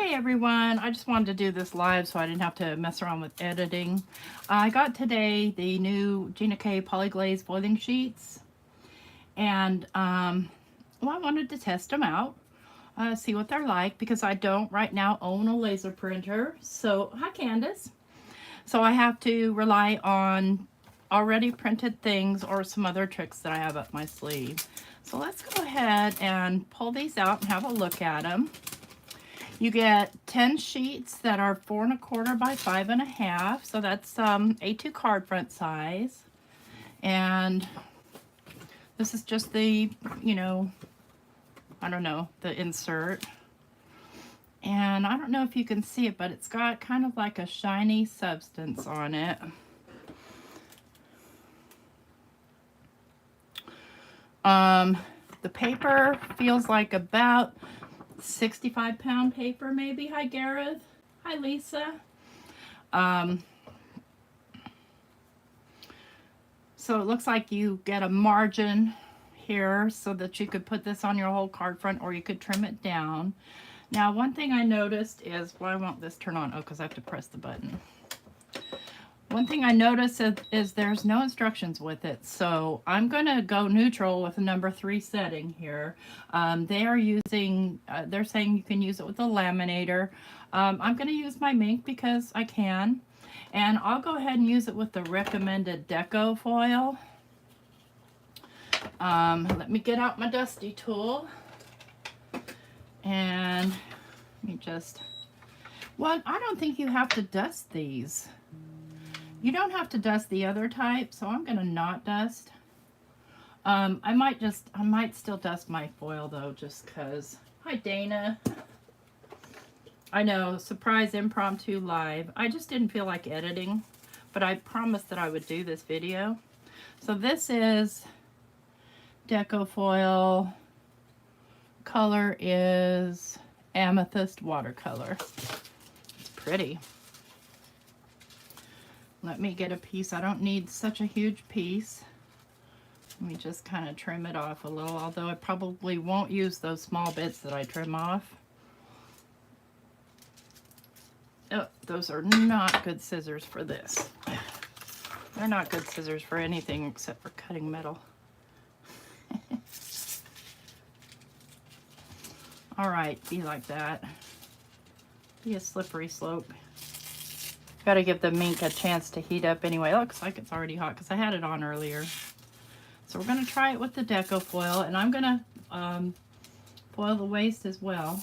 Hey everyone, I just wanted to do this live so I didn't have to mess around with editing. I got today the new GinaK Poly-Glaze foiling sheets, and well, I wanted to test them out, see what they're like, because I don't right now own a laser printer. So, hi Candace. So I have to rely on already printed things or some other tricks that I have up my sleeve. So let's go ahead and pull these out and have a look at them. You get 10 sheets that are 4 1/4 by 5 1/2, so that's A2 card front size. And this is just the, I don't know, the insert. And I don't know if you can see it, but it's got kind of like a shiny substance on it. The paper feels like about 65-pound paper maybe. Hi Gareth. Hi Lisa. So it looks like you get a margin here so that you could put this on your whole card front, or you could trim it down. Now one thing I noticed is, why won't this turn on? Oh, because I have to press the button. One thing I noticed is there's no instructions with it, so I'm going to go neutral with a number 3 setting here. They are using, they're saying you can use it with a laminator. I'm going to use my Mink because I can, and I'll go ahead and use it with the recommended deco foil. Let me get out my dusty tool, and let me just, well, I don't think you have to dust these. You don't have to dust the other type, so I'm gonna not dust. I might still dust my foil though, just cause. Hi Dana. I know, surprise impromptu live. I just didn't feel like editing, but I promised that I would do this video. So this is deco foil. Color is amethyst watercolor. It's pretty. Let me get a piece. I don't need such a huge piece. Let me just kind of trim it off a little, although I probably won't use those small bits that I trim off. Oh, those are not good scissors for this. They're not good scissors for anything except for cutting metal. All right, be like that. Be a slippery slope. Got to give the Mink a chance to heat up anyway. It looks like it's already hot because I had it on earlier. So we're going to try it with the deco foil, and I'm going to foil the waste as well.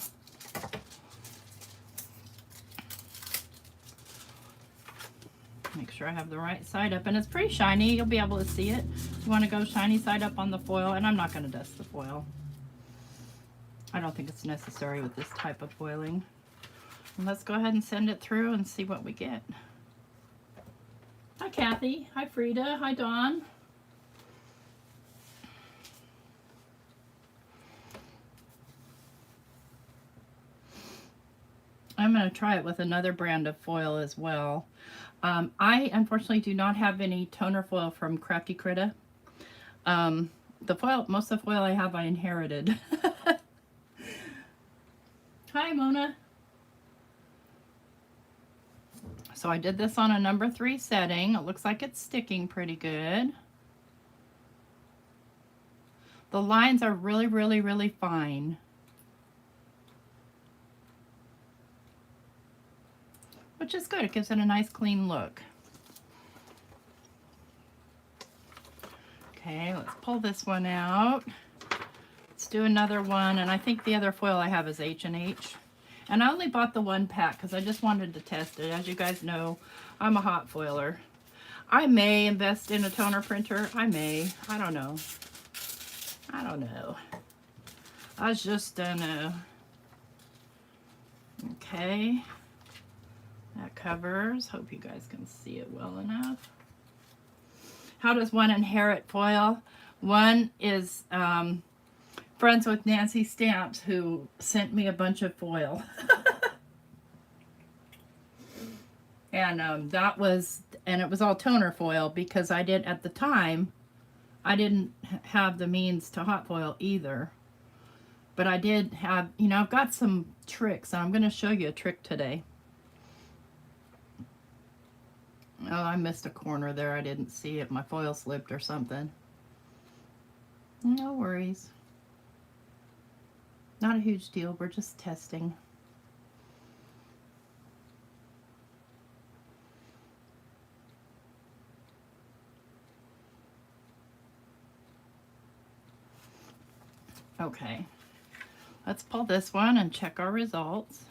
Make sure I have the right side up, and it's pretty shiny. You'll be able to see it. You want to go shiny side up on the foil, and I'm not going to dust the foil. I don't think it's necessary with this type of foiling. Let's go ahead and send it through and see what we get. Hi Kathy, hi Frida, hi Dawn. I'm going to try it with another brand of foil as well. I unfortunately do not have any toner foil from Crafty Critta. The foil, most of the foil I have I inherited. Hi Mona. So I did this on a number 3 setting. It looks like it's sticking pretty good. The lines are really, really, really fine. Which is good. It gives it a nice clean look. Okay, let's pull this one out. Let's do another one, and I think the other foil I have is H&H. And I only bought the 1 pack because I just wanted to test it. As you guys know, I'm a hot foiler. I may invest in a toner printer. I may. I don't know. I don't know. I just don't know. Okay. That covers. Hope you guys can see it well enough. How does one inherit foil? One is friends with Nancy Stamps, who sent me a bunch of foil. And it was all toner foil because I did, at the time, I didn't have the means to hot foil either. But I did have, you know, I've got some tricks, and I'm going to show you a trick today. Oh, I missed a corner there. I didn't see it. My foil slipped or something. No worries. Not a huge deal. We're just testing. Okay. Let's pull this one and check our results.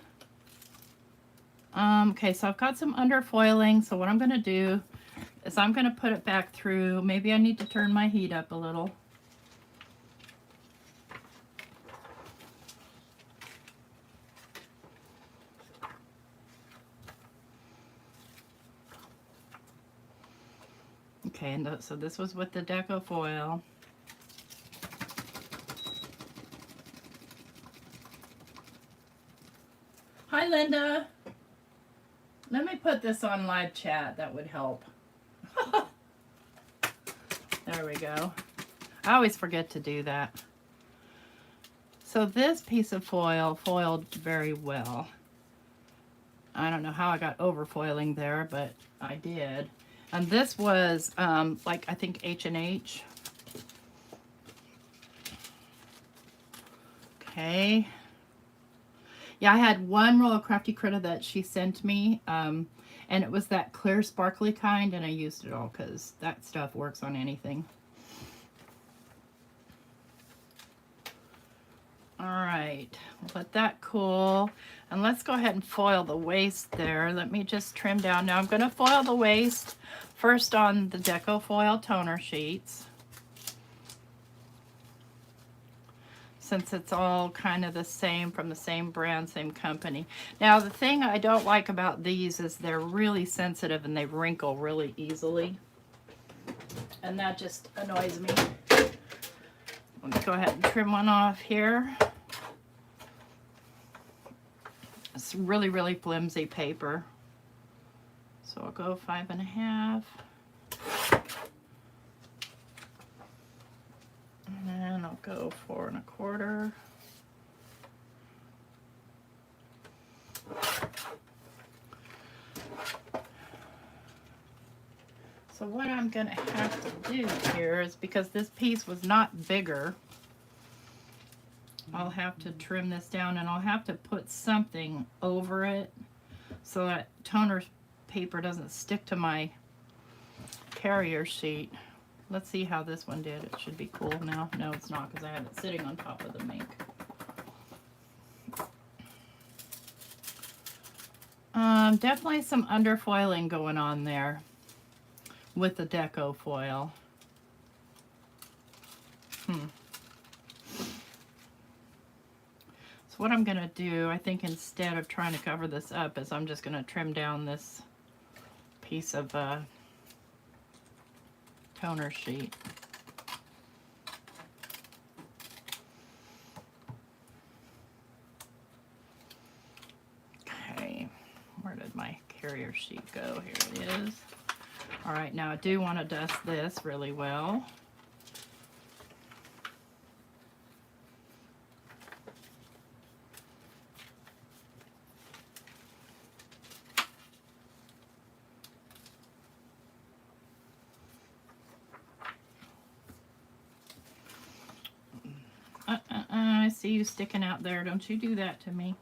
Okay, so I've got some underfoiling. So what I'm going to do is I'm going to put it back through. Maybe I need to turn my heat up a little. Okay, and so this was with the deco foil. Hi, Linda. Let me put this on live chat. That would help. There we go. I always forget to do that. So this piece of foil foiled very well. I don't know how I got over foiling there, but I did. And this was like, I think H&H. Okay. Yeah, I had one roll of Crafty Critter that she sent me, and it was that clear sparkly kind, and I used it all because that stuff works on anything. All right, let that cool, and let's go ahead and foil the waist there. Let me just trim down. Now I'm going to foil the waist first on the Deco Foil toner sheets, since it's all kind of the same, from the same brand, same company. Now the thing I don't like about these is they're really sensitive and they wrinkle really easily, and that just annoys me. Let me go ahead and trim one off here. It's really, really flimsy paper. So I'll go 5.5. And then I'll go 4.25. So what I'm going to have to do here is, because this piece was not bigger, I'll have to trim this down, and I'll have to put something over it so that toner paper doesn't stick to my carrier sheet. Let's see how this one did. It should be cool now. No, it's not, because I have it sitting on top of the mink. Definitely some underfoiling going on there with the deco foil. So what I'm going to do, I think instead of trying to cover this up, is I'm just going to trim down this piece of toner sheet. Okay, where did my carrier sheet go? Here it is. All right, now I do want to dust this really well. I see you sticking out there. Don't you do that to me.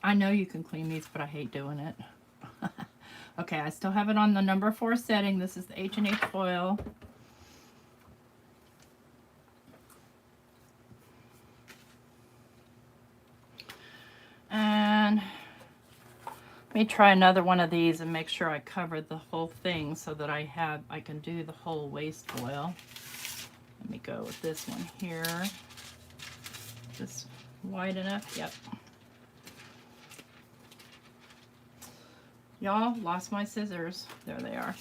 I know you can clean these, but I hate doing it. Okay, I still have it on the number 4 setting. This is the H&H foil. And let me try another one of these and make sure I cover the whole thing so that I can do the whole waist foil. Let me go with this one here. Just wide enough? Yep. Y'all, lost my scissors. There they are.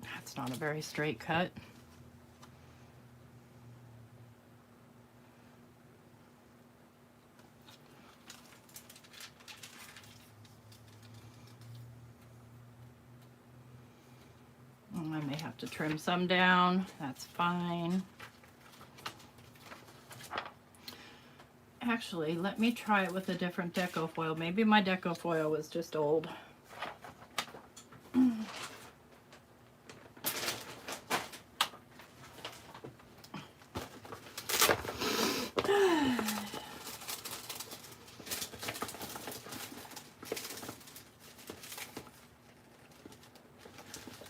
That's not a very straight cut. have to trim some down. That's fine. Actually, let me try it with a different deco foil. Maybe my deco foil was just old.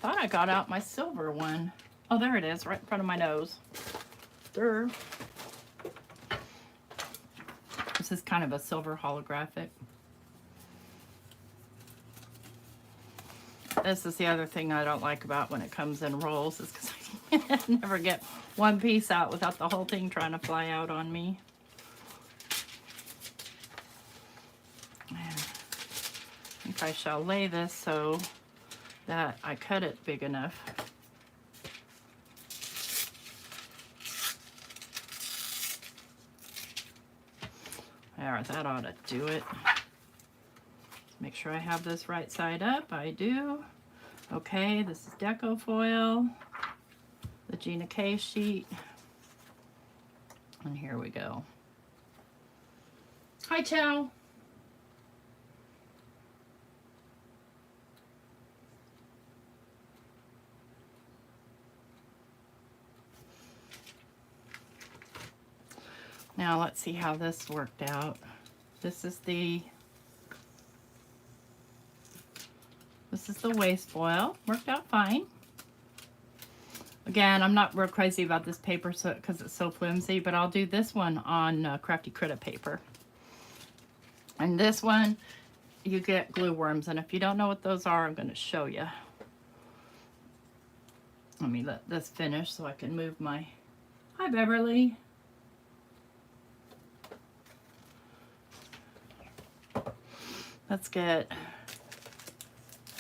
Thought I got out my silver one. Oh, there it is, right in front of my nose. There. This is kind of a silver holographic. This is the other thing I don't like about when it comes in rolls, is because I never get one piece out without the whole thing trying to fly out on me. I think I shall lay this so that I cut it big enough. There, that ought to do it. Make sure I have this right side up. I do. Okay, this is deco foil, the GinaK sheet, and here we go. Hi, Chow. Now let's see how this worked out. This is the waste foil. Worked out fine. Again, I'm not real crazy about this paper because it's so flimsy, but I'll do this one on Crafty Critter paper. And this one, you get glue worms, and if you don't know what those are, I'm going to show you. Let me let this finish so I can move my... Hi, Beverly. Let's get...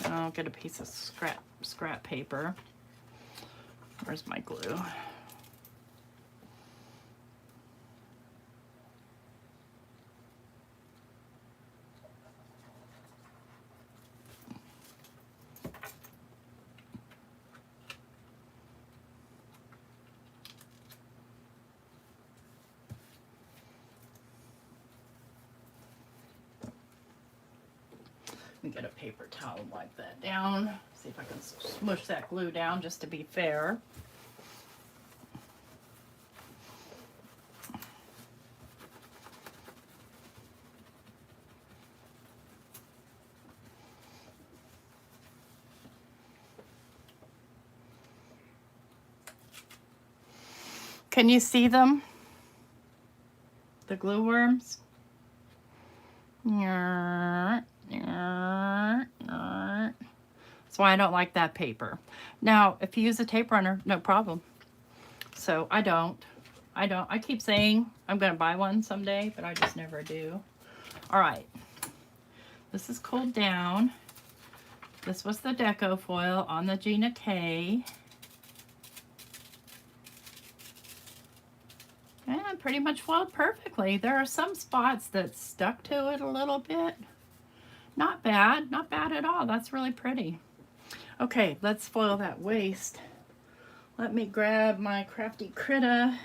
I'll get a piece of scrap paper. Where's my glue? Let me get a paper towel and wipe that down. See if I can smush that glue down just to be fair. Can you see them? The glue worms? That's why I don't like that paper. Now, if you use a tape runner, no problem. So I don't. I keep saying I'm going to buy one someday, but I just never do. All right. This is cooled down. This was the deco foil on the GinaK. And pretty much foiled perfectly. There are some spots that stuck to it a little bit. Not bad, not bad at all. That's really pretty. Okay, let's foil that waste. Let me grab my Crafty Critter.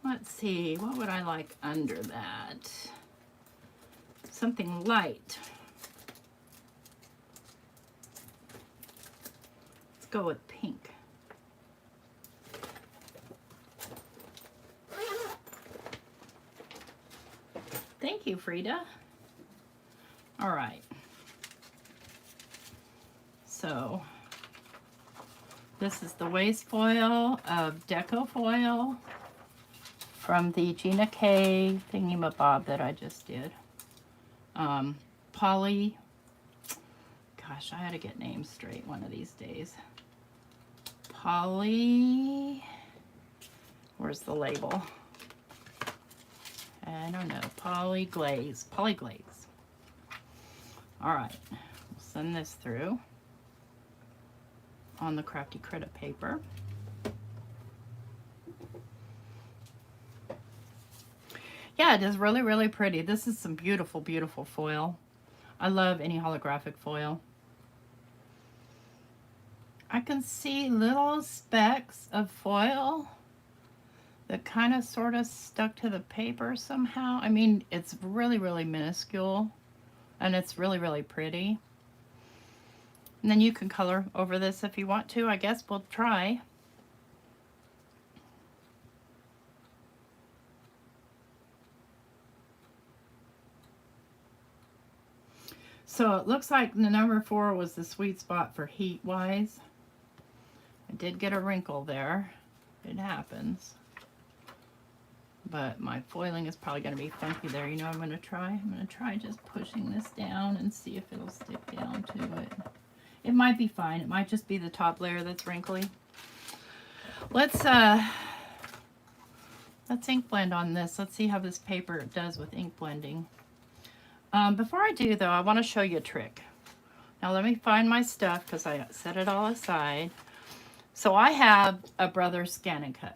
Let's see, what would I like under that? Something light. Let's go with pink. Thank you, Frida. All right. So this is the waste foil of deco foil from the GinaK thingy-mabob that I just did. Poly, gosh, I had to get names straight one of these days. Where's the label? I don't know, Poly-Glaze. All right, we'll send this through on the Crafty Critter paper. Yeah, it is really, really pretty. This is some beautiful, beautiful foil. I love any holographic foil. I can see little specks of foil that kind of sort of stuck to the paper somehow. I mean, it's really, really minuscule, and it's really, really pretty. And then you can color over this if you want to. I guess we'll try. So it looks like the number 4 was the sweet spot for heat wise. I did get a wrinkle there. It happens. But my foiling is probably going to be funky there. You know what I'm going to try? I'm going to try just pushing this down and see if it'll stick down to it. It might be fine. It might just be the top layer that's wrinkly. Let's ink blend on this. Let's see how this paper does with ink blending. Before I do though, I want to show you a trick. Now let me find my stuff because I set it all aside. So I have a Brothers GinaK.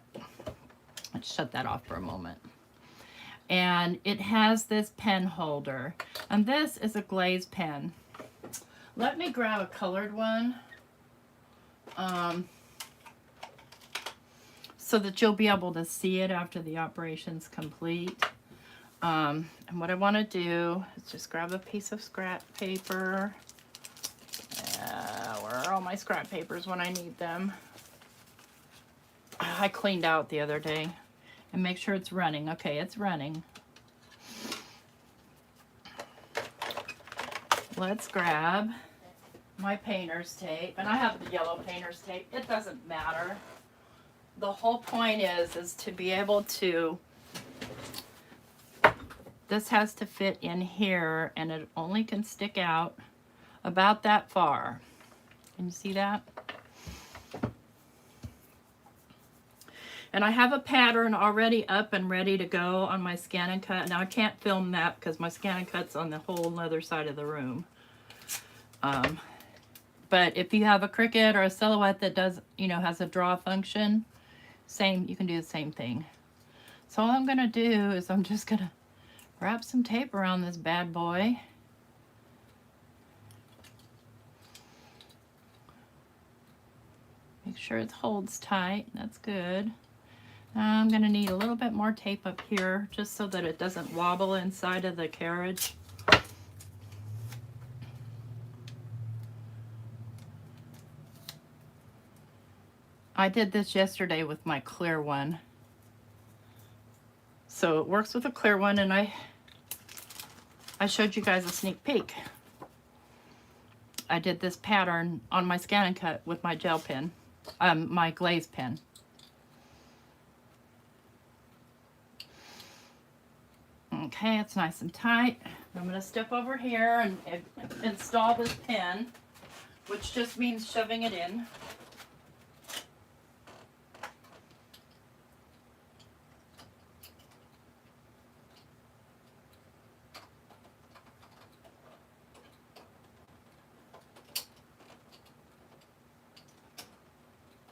Let's shut that off for a moment. And it has this pen holder. And this is a glaze pen. Let me grab a colored one. So that you'll be able to see it after the operation's complete. And what I want to do is just grab a piece of scrap paper. Where are all my scrap papers when I need them? I cleaned out the other day. And make sure it's running. Okay, it's running. Let's grab my painter's tape. And I have the yellow painter's tape. It doesn't matter. The whole point is to be able to, this has to fit in here, and it only can stick out about that far. Can you see that? And I have a pattern already up and ready to go on my Scan and Cut. Now I can't film that because my Scan and Cut's on the whole other side of the room. But if you have a Cricut or a Silhouette that does, you know, has a draw function, same, you can do the same thing. So all I'm gonna do is I'm just gonna wrap some tape around this bad boy. Make sure it holds tight. That's good. I'm going to need a little bit more tape up here just so that it doesn't wobble inside of the carriage. I did this yesterday with my clear one. So it works with a clear one, and I showed you guys a sneak peek. I did this pattern on my Scan and Cut with my gel pen, my glaze pen. Okay, it's nice and tight. I'm going to step over here and install this pen, which just means shoving it in.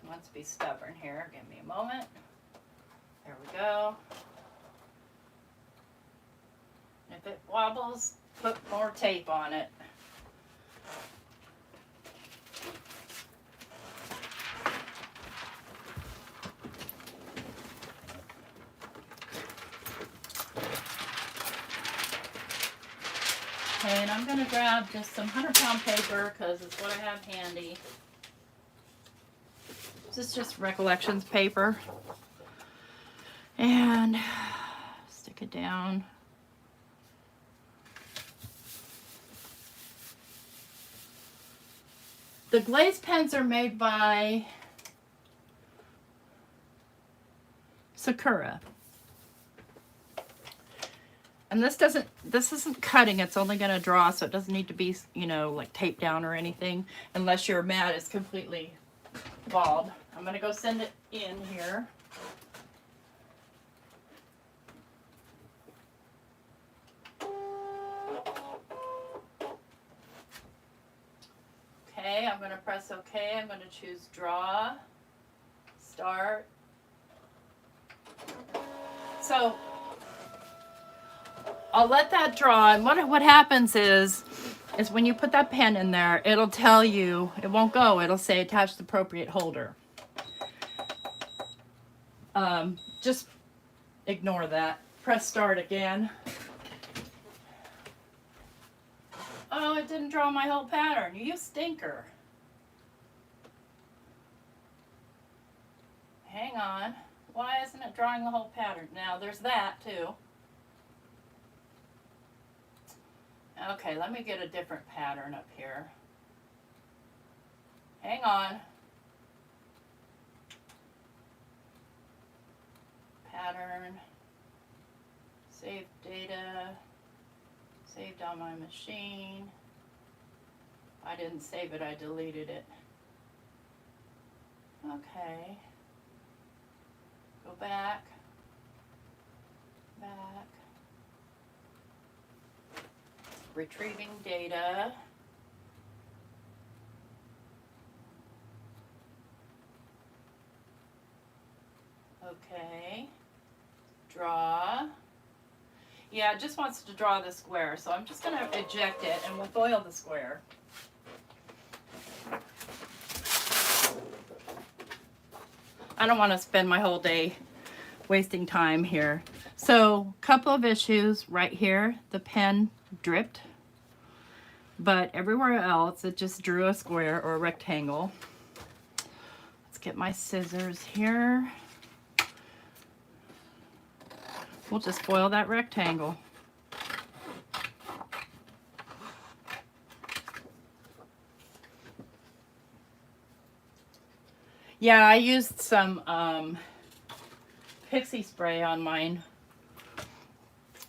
Let's be stubborn here. Give me a moment. There we go. If it wobbles, put more tape on it. Okay, and I'm going to grab just some 100-pound paper because it's what I have handy. This is just Recollections paper. And stick it down. The glaze pens are made by Sakura. And this isn't cutting, it's only going to draw, so it doesn't need to be, you know, like taped down or anything, unless your mat is completely bald. I'm going to go send it in here. Okay, I'm going to press OK. I'm going to choose Draw, Start. So I'll let that draw, and what happens is is when you put that pen in there, it'll tell you, it won't go, it'll say attach the appropriate holder. Just ignore that. Press start again. Oh, it didn't draw my whole pattern. You stinker. Hang on. Why isn't it drawing the whole pattern? Now, there's that, too. Okay, let me get a different pattern up here. Hang on. Pattern. Save data. Saved on my machine. I didn't save it, I deleted it. Okay. Go back. Back. Retrieving data. Okay. Draw. Yeah, it just wants to draw the square, so I'm just going to eject it and we'll foil the square. I don't want to spend my whole day wasting time here. So, couple of issues right here. The pen dripped, but everywhere else it just drew a square or a rectangle. Let's get my scissors here. We'll just foil that rectangle. Yeah, I used some pixie spray on mine.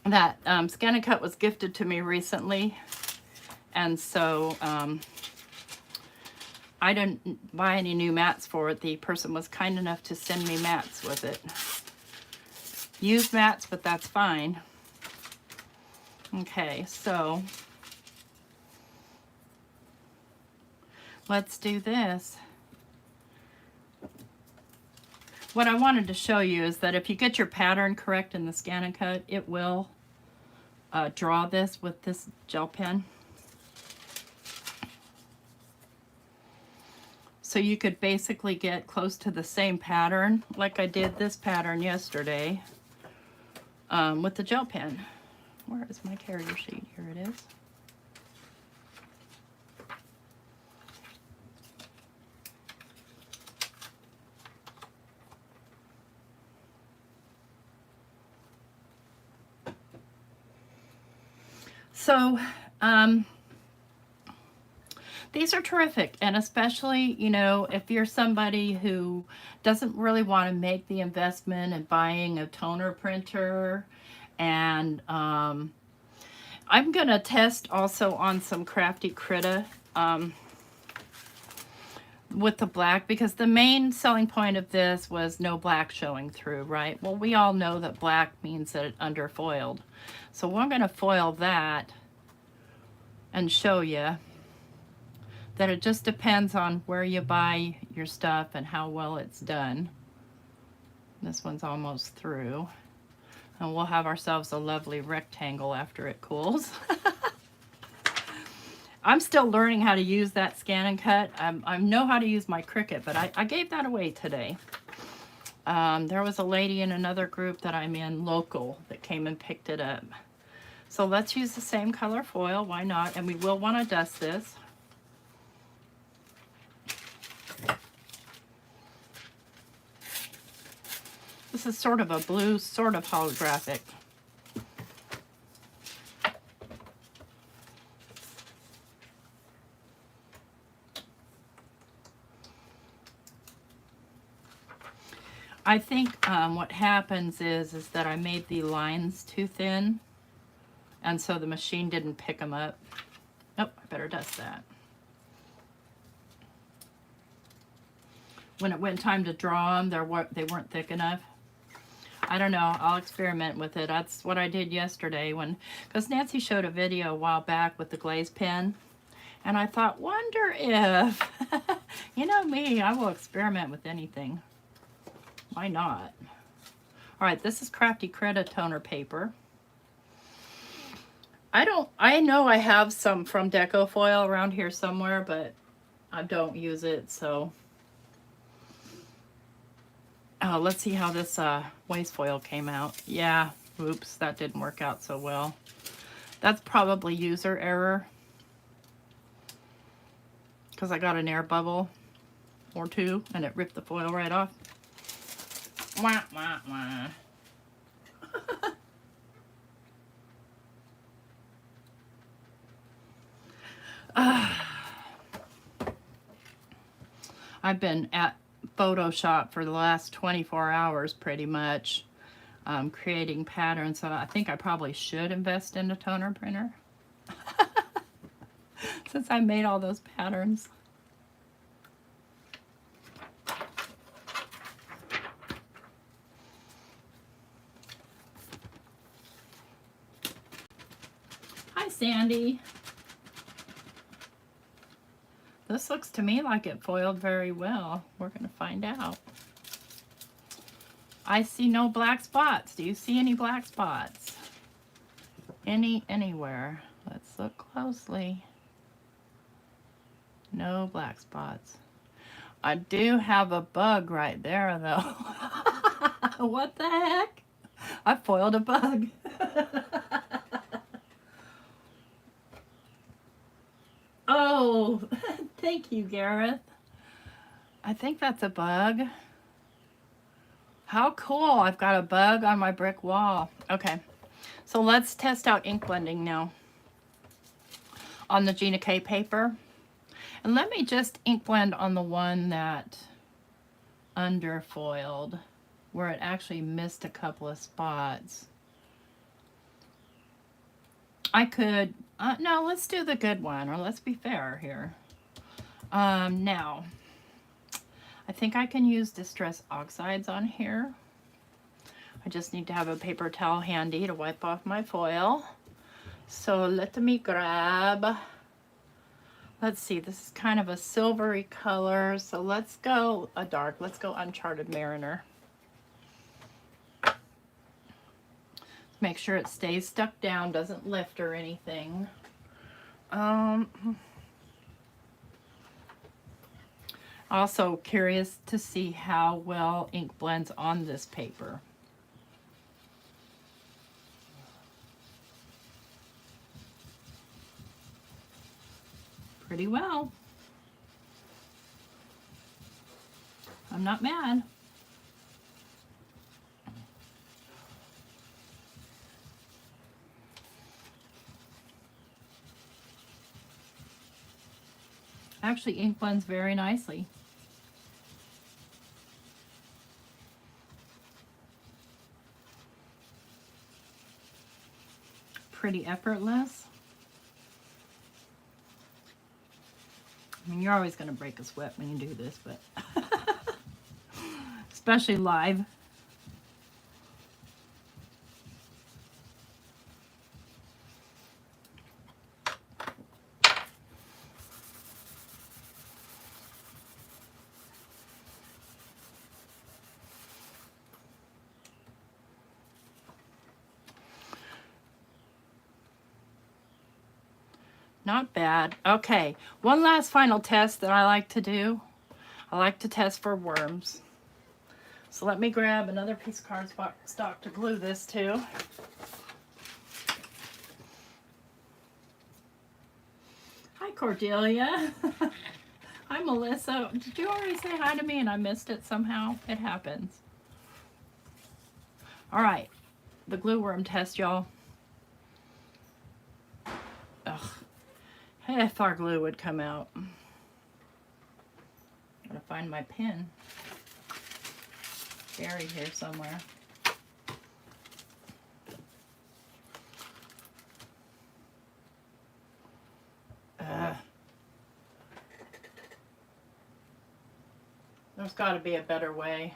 That GinaK was gifted to me recently, and so I didn't buy any new mats for it. The person was kind enough to send me mats with it. Used mats, but that's fine. Okay, so let's do this. What I wanted to show you is that if you get your pattern correct in the GinaK, it will draw this with this gel pen. So you could basically get close to the same pattern, like I did this pattern yesterday, with the gel pen. Where is my carrier sheet? Here it is. So, these are terrific, and especially, you know, if you're somebody who doesn't really want to make the investment in buying a toner printer, and I'm going to test also on some Crafty Critta with the black, because the main selling point of this was no black showing through, right? Well, we all know that black means that it underfoiled. So we're going to foil that and show you that it just depends on where you buy your stuff and how well it's done. This one's almost through. And we'll have ourselves a lovely rectangle after it cools. I'm still learning how to use that scan and cut. I know how to use my Cricut, but I gave that away today. There was a lady in another group that I'm in, local, that came and picked it up. So let's use the same color foil, why not? And we will want to dust this. This is sort of a blue, sort of holographic. I think what happens is that I made the lines too thin, and so the machine didn't pick them up. Oh, I better dust that. When it went time to draw them, they weren't thick enough. I don't know, I'll experiment with it. That's what I did yesterday because Nancy showed a video a while back with the glaze pen, and I thought, wonder if, you know me, I will experiment with anything. Why not? All right, this is Crafty Critta toner paper. I know I have some from Deco Foil around here somewhere, but I don't use it, so. Oh, let's see how this waste foil came out. Yeah, oops, that didn't work out so well. That's probably user error, because I got an air bubble or two and it ripped the foil right off. Wah, wah, wah. I've been at Photoshop for the last 24 hours pretty much, creating patterns, so I think I probably should invest in a toner printer since I made all those patterns. Hi, Sandy. This looks to me like it foiled very well. We're going to find out. I see no black spots. Do you see any black spots? Anywhere? Let's look closely. No black spots. I do have a bug right there, though. What the heck? I foiled a bug. Oh, thank you, Gareth. I think that's a bug. How cool. I've got a bug on my brick wall. Okay, so let's test out ink blending now on the GinaK paper. And let me just ink blend on the one that underfoiled, where it actually missed a couple of spots. I could, no, let's do the good one, or let's be fair here. Now, I think I can use Distress Oxides on here. I just need to have a paper towel handy to wipe off my foil. So let me grab, let's see, this is kind of a silvery color, so let's go a dark, let's go Uncharted Mariner. Make sure it stays stuck down, doesn't lift or anything. Also curious to see how well ink blends on this paper. Pretty well. I'm not mad. Actually, ink blends very nicely. Pretty effortless. I mean, you're always going to break a sweat when you do this, but especially live. Not bad. Okay, one last final test that I like to do. I like to test for worms. So let me grab another piece of cardstock to glue this to. Hi, Cordelia. Hi, Melissa. Did you already say hi to me and I missed it somehow? It happens. All right, the glue worm test, y'all. Ugh. If our glue would come out. Gotta find my pen. Buried here somewhere. There's got to be a better way.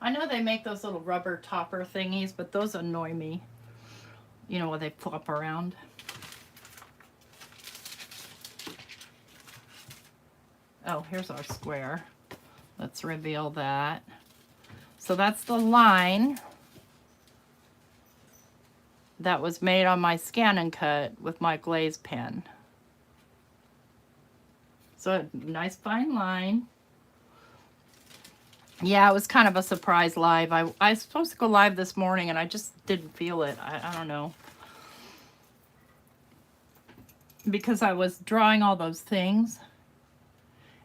I know they make those little rubber topper thingies, but those annoy me. You know, where they flop around. Oh, here's our square. Let's reveal that. So that's the line. that was made on my Scan and Cut with my glaze pen. So a nice fine line. Yeah, it was kind of a surprise live. I was supposed to go live this morning and I just didn't feel it. I don't know. Because I was drawing all those things.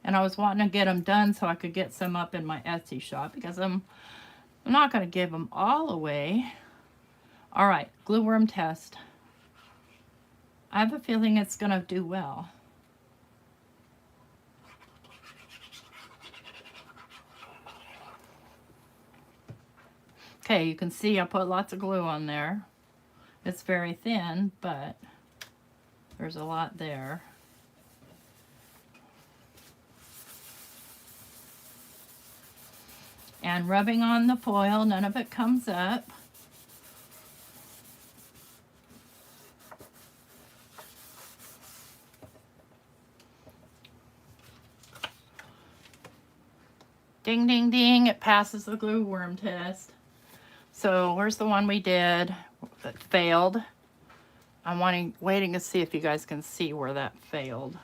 And I was wanting to get them done so I could get some up in my Etsy shop. Because I'm not going to give them all away. All right, glue worm test. I have a feeling it's going to do well. Okay, you can see I put lots of glue on there. It's very thin, but there's a lot there. And rubbing on the foil, none of it comes up. Ding, ding, ding, it passes the glue worm test. So where's the one we did that failed? I'm waiting to see if you guys can see where that failed.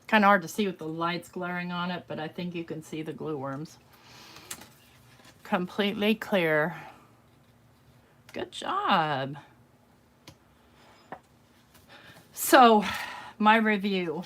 Kind of hard to see with the lights glaring on it, but I think you can see the glue worms. Completely clear. Good job. So, my review.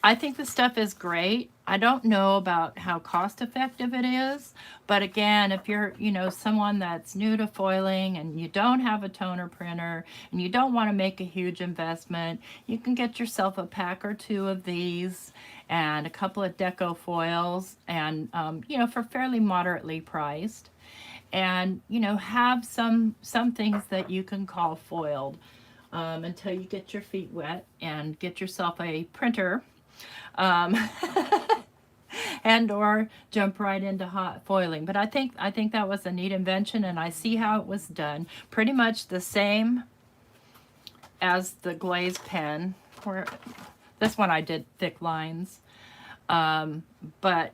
I think the stuff is great. I don't know about how cost effective it is, but again, if you're, someone that's new to foiling and you don't have a toner printer and you don't want to make a huge investment, you can get yourself a pack or two of these and a couple of deco foils and, for fairly moderately priced. And, have some things that you can call foiled until you get your feet wet and get yourself a printer. And or jump right into hot foiling. But I think that was a neat invention, and I see how it was done. Pretty much the same as the glaze pen. Where this one I did thick lines. But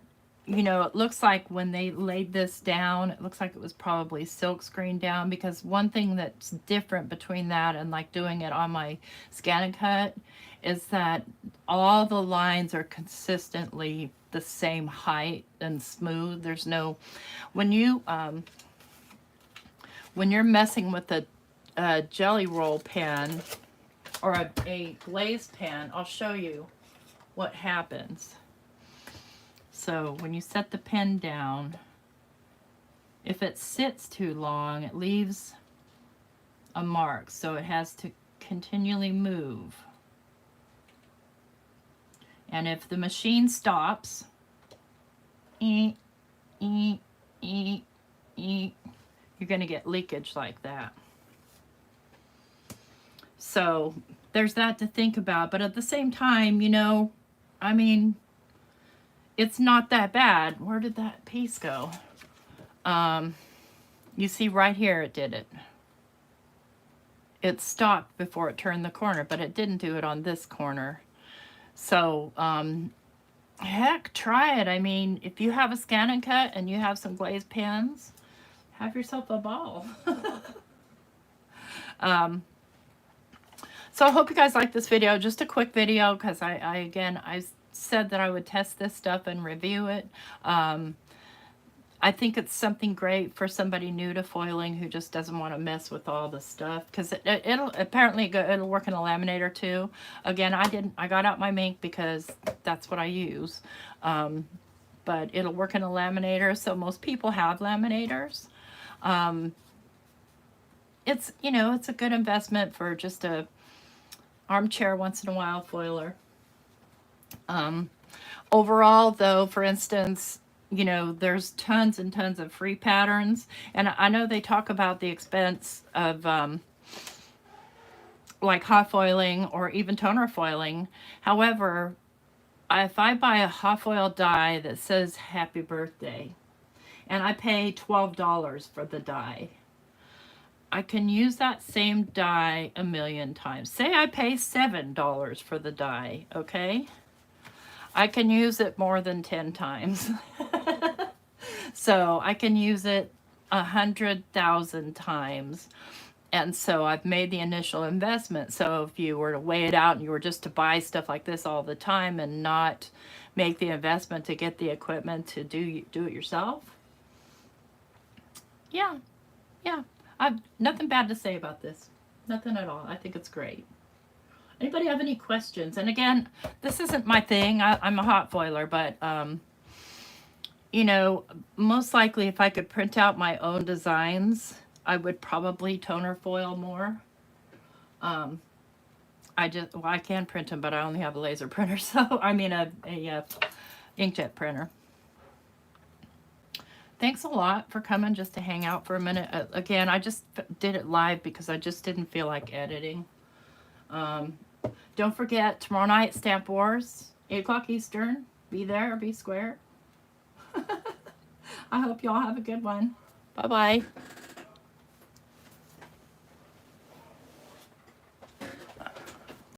it looks like when they laid this down, it looks like it was probably silk screened down, because one thing that's different between that and like doing it on my Scan and Cut is that all the lines are consistently the same height and smooth. There's no, when you're messing with a jelly roll pen or a glaze pen, I'll show you what happens. So when you set the pen down, if it sits too long, it leaves a mark, so it has to continually move. And if the machine stops, you're going to get leakage like that. So there's that to think about. But at the same time, I mean, it's not that bad. Where did that piece go? You see right here it did it. It stopped before it turned the corner, but it didn't do it on this corner. So, heck, try it. I mean, if you have a Scan and Cut and you have some glaze pens, have yourself a ball. So I hope you guys like this video. Just a quick video, because I said that I would test this stuff and review it. I think it's something great for somebody new to foiling who just doesn't want to mess with all the stuff, because it'll work in a laminator too. Again, I got out my Mink because that's what I use. But it'll work in a laminator, so most people have laminators. It's a good investment for just a armchair once in a while foiler. Overall though, for instance, there's tons and tons of free patterns, and I know they talk about the expense of like hot foiling or even toner foiling. However, if I buy a hot foil die that says happy birthday and I pay $12 for the die, I can use that same die a million times. Say I pay $7 for the die, okay? I can use it more than 10 times. So I can use it 100,000 times. And so I've made the initial investment. So if you were to weigh it out and you were just to buy stuff like this all the time and not make the investment to get the equipment to do it yourself, yeah, yeah. I've nothing bad to say about this. Nothing at all. I think it's great. Anybody have any questions? And again, this isn't my thing. I'm a hot foiler, but you know, most likely if I could print out my own designs, I would probably toner foil more. Well, I can print them, but I only have a laser printer, so I mean a inkjet printer. Thanks a lot for coming just to hang out for a minute. Again, I just did it live because I just didn't feel like editing. Don't forget, tomorrow night, Stamp Wars, 8 o'clock Eastern. Be there or be square. I hope y'all have a good one. Bye-bye.